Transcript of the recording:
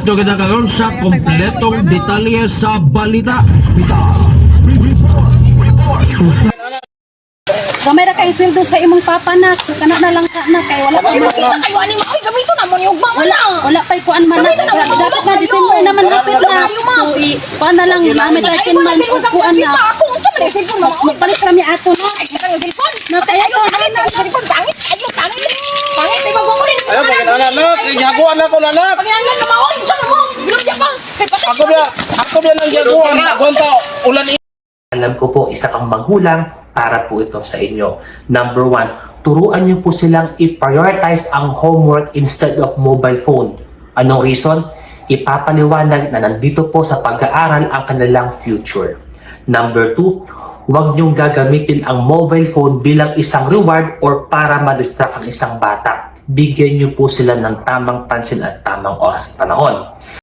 Dito kita karon sa kompletong detalye sa balita. Gamay ra kay sweldo sa imong papa na. So kana na lang na kay wala pa man. Kayo ani mo ay gamito na mo yung ugma mo lang. Wala pa kuan man na. Dapat na December naman rapid na. So kuan na lang namin takin man kuan na. Ako unsa man cellphone mo? Magpalit kami ato na. Ay kita yung cellphone. Na tayo Ayo pangit na cellphone pangit. Ayo pangit. Pangit ay magmo rin. Ayo, anak, gihaguan ako anak. Paginalan na mo unsa mo? Bilog di pa. Ako biya nang gihaguan. Gwanta ulan Alam ko po, isa kang magulang para po ito sa inyo. Number 1, turuan niyo po silang i-prioritize ang homework instead of mobile phone. Anong reason? Ipapaliwanag na nandito po sa pag-aaral ang kanilang future. Number 2, huwag niyong gagamitin ang mobile phone bilang isang reward or para ma-distract ang isang bata. Bigyan niyo po sila ng tamang pansin at tamang oras at panahon.